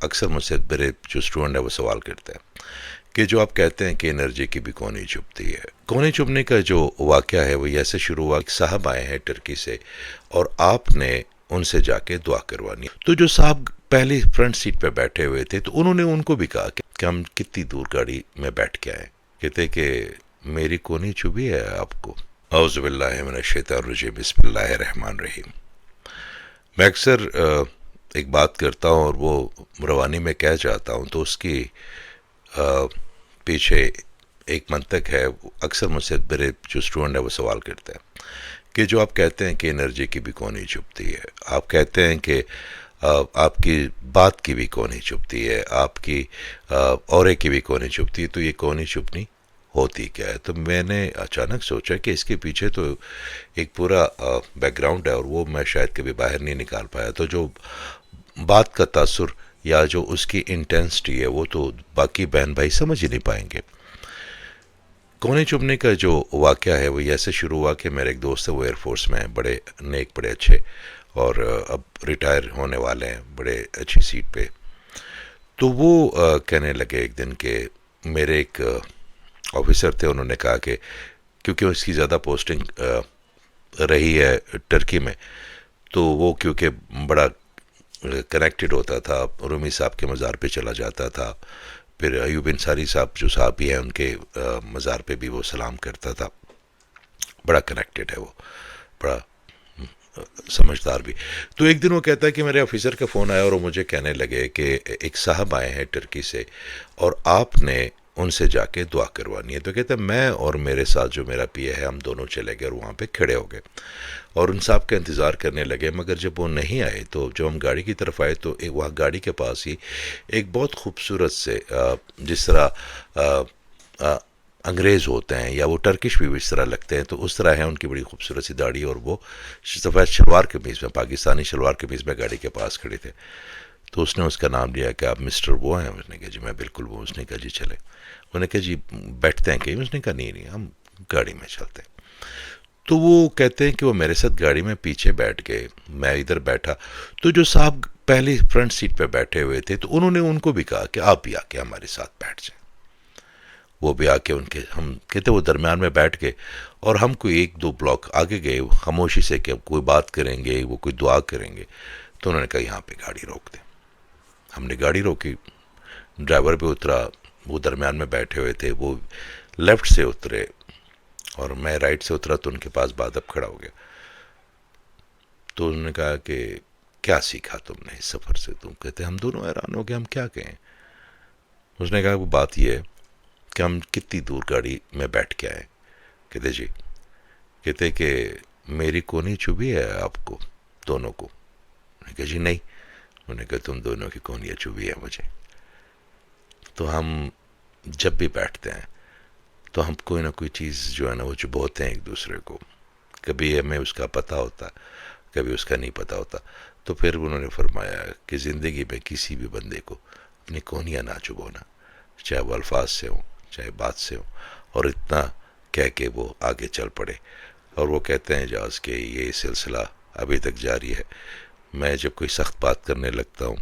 اکثر مجھ سے میرے جو اسٹوڈنٹ ہیں وہ سوال کرتے ہیں کہ جو آپ کہتے ہیں کہ انرجی کی بھی کونی چھپتی ہے، کونی چھپنے کا جو واقعہ ہے وہ ایسے شروع ہوا کہ صاحب آئے ہیں ٹرکی سے اور آپ نے ان سے جا کے دعا کروانی. تو جو صاحب پہلی فرنٹ سیٹ پہ بیٹھے ہوئے تھے تو انہوں نے ان کو بھی کہا کہ ہم کتنی دور گاڑی میں بیٹھ کے آئے. کہتے کہ میری کونی چھپی ہے آپ کو. اعوذ باللہ من الشیطان الرجیم، بسم اللہ الرحمن الرحیم. میں اکثر ایک بات کرتا ہوں اور وہ روانی میں کہہ جاتا ہوں تو اس کی پیچھے ایک منطق ہے. اکثر مجھ سے میرے جو اسٹوڈنٹ ہیں وہ سوال کرتے ہیں کہ جو آپ کہتے ہیں کہ انرجی کی بھی کونی چھپتی ہے، آپ کہتے ہیں کہ آپ کی بات کی بھی کونی چھپتی ہے، آپ کی اورے کی بھی کونی چھپتی ہے، تو یہ کونی چھپنی ہوتی کیا ہے؟ تو میں نے اچانک سوچا کہ اس کے پیچھے تو ایک پورا بیک گراؤنڈ ہے اور وہ میں شاید کبھی باہر نہیں نکال پایا. تو جو بات کا تاثر یا جو اس کی انٹینسٹی ہے وہ تو باقی بہن بھائی سمجھ ہی نہیں پائیں گے. کونے چبنے کا جو واقعہ ہے وہ ایسے شروع ہوا کہ میرے ایک دوست ہے، وہ ایئر فورس میں ہیں، بڑے نیک، بڑے اچھے، اور اب ریٹائر ہونے والے ہیں بڑے اچھی سیٹ پہ. تو وہ کہنے لگے ایک دن کہ میرے ایک آفیسر تھے، انہوں نے کہا کہ کیونکہ اس کی زیادہ پوسٹنگ رہی ہے ٹرکی میں تو وہ کیونکہ بڑا کنیکٹڈ ہوتا تھا، رومی صاحب کے مزار پہ چلا جاتا تھا، پھر ایوب انصاری صاحب جو صحابی ہیں ان کے مزار پہ بھی وہ سلام کرتا تھا. بڑا کنیکٹڈ ہے وہ، بڑا سمجھدار بھی. تو ایک دن وہ کہتا ہے کہ میرے آفیسر کا فون آیا اور وہ مجھے کہنے لگے کہ ایک صاحب آئے ہیں ٹرکی سے اور آپ نے ان سے جا کے دعا کروانی ہے. تو کہتا ہے میں اور میرے ساتھ جو میرا پی ہے ہم دونوں چلے گئے اور وہاں پہ کھڑے ہو گئے اور ان صاحب کا انتظار کرنے لگے. مگر جب وہ نہیں آئے تو جب ہم گاڑی کی طرف آئے تو وہاں گاڑی کے پاس ہی ایک بہت خوبصورت سے جس طرح انگریز ہوتے ہیں یا وہ ٹرکش بھی اس طرح لگتے ہیں تو اس طرح ہے ان کی بڑی خوبصورت سی داڑھی، اور وہ سفید شلوار قمیض میں، پاکستانی شلوار قمیض میں گاڑی کے پاس کھڑے تھے. تو اس نے اس کا نام لیا کہ آپ مسٹر وہ ہیں. اس نے کہا جی میں بالکل وہ. اس نے کہا جی چلے. انہوں نے کہا جی بیٹھتے ہیں کہیں؟ اس نے کہا نہیں ہم گاڑی میں چلتے ہیں. تو وہ کہتے ہیں کہ وہ میرے ساتھ گاڑی میں پیچھے بیٹھ گئے، میں ادھر بیٹھا. تو جو صاحب پہلی فرنٹ سیٹ پہ بیٹھے ہوئے تھے تو انہوں نے ان کو بھی کہا کہ آپ بھی آ کے ہمارے ساتھ بیٹھ جائیں. وہ بھی آ کے ان کے، ہم کہتے وہ درمیان میں بیٹھ گئے اور ہم کوئی ایک دو بلاک آگے گئے خاموشی سے کہ کوئی بات کریں گے، وہ کوئی دعا کریں گے. تو انہوں نے کہا یہاں پہ گاڑی روک دیں. ہم نے گاڑی روکی، ڈرائیور بھی اترا، وہ درمیان میں بیٹھے ہوئے تھے، وہ لیفٹ سے اترے اور میں رائٹ سے اترا تو ان کے پاس بادب کھڑا ہو گیا. تو انہوں نے کہا کہ کیا سیکھا تم نے اس سفر سے؟ تم کہتے ہم دونوں حیران ہو گئے، ہم کیا کہیں. اس نے کہا وہ بات یہ ہے کہ ہم کتنی دور گاڑی میں بیٹھ کے آئے. کہتے جی. کہتے کہ میری کونی چبھی ہے آپ کو دونوں کو؟ میں نے کہا جی نہیں. انہوں نے کہا تم دونوں کی کونیاں چبھی ہے مجھے. تو ہم جب بھی بیٹھتے ہیں تو ہم کوئی نہ کوئی چیز جو ہے نا وہ چبوتے ہیں ایک دوسرے کو. کبھی ہمیں اس کا پتہ ہوتا، کبھی اس کا نہیں پتہ ہوتا. تو پھر انہوں نے فرمایا کہ زندگی میں کسی بھی بندے کو اپنی کونیاں نہ چبونا، چاہے وہ الفاظ سے ہوں چاہے بات سے ہوں، اور اتنا کہہ کے وہ آگے چل پڑے. اور وہ کہتے ہیں جاز کہ یہ سلسلہ ابھی تک جاری ہے. میں جب کوئی سخت بات کرنے لگتا ہوں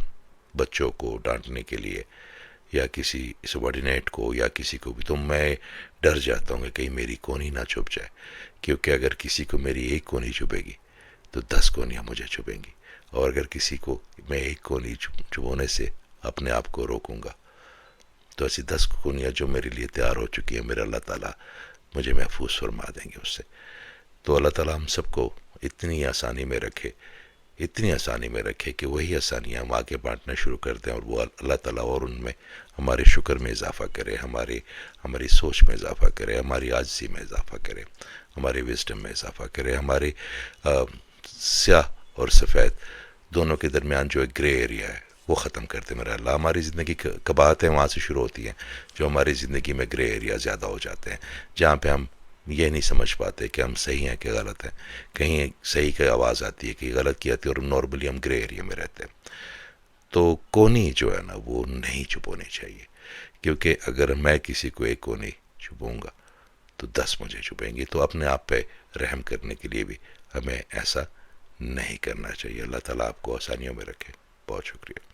بچوں کو ڈانٹنے کے لیے یا کسی سبارڈینیٹ کو یا کسی کو بھی، تو میں ڈر جاتا ہوں کہ کہیں میری کونی نہ چھپ جائے، کیونکہ اگر کسی کو میری ایک کونی چھپے گی تو 10 کونیاں مجھے چھپیں گی، اور اگر کسی کو میں ایک کونی چھپونے سے اپنے آپ کو روکوں گا تو ایسی 10 کونیاں جو میرے لیے تیار ہو چکی ہیں میرا اللہ تعالیٰ مجھے محفوظ فرما دیں گے اس سے. تو اللہ تعالیٰ ہم سب کو اتنی آسانی میں رکھے، اتنی آسانی میں رکھے کہ وہی آسانیاں ہم آگے بانٹنا شروع کر دیں، اور وہ اللہ تعالیٰ اور ان میں ہمارے شکر میں اضافہ کرے، ہماری سوچ میں اضافہ کرے، ہماری عاجزی میں اضافہ کرے، ہماری وزڈم میں اضافہ کرے، ہماری سیاہ اور سفید دونوں کے درمیان جو ایک گرے ایریا ہے وہ ختم کرتے میرا اللہ. ہماری زندگی قباحتیں وہاں سے شروع ہوتی ہیں جو ہماری زندگی میں گرے ایریا زیادہ ہو جاتے ہیں، جہاں پہ ہم یہ نہیں سمجھ پاتے کہ ہم صحیح ہیں کہ غلط ہیں. کہیں صحیح کی آواز آتی ہے، کہیں غلط کی آتی ہے، اور نارملی ہم گرے ایریا میں رہتے ہیں. تو کونی جو ہے نا وہ نہیں چھپونی چاہیے، کیونکہ اگر میں کسی کو ایک کونی چھپوں گا تو 10 مجھے چھپیں گی. تو اپنے آپ پہ رحم کرنے کے لیے بھی ہمیں ایسا نہیں کرنا چاہیے. اللہ تعالیٰ آپ کو آسانیوں میں رکھے. بہت شکریہ.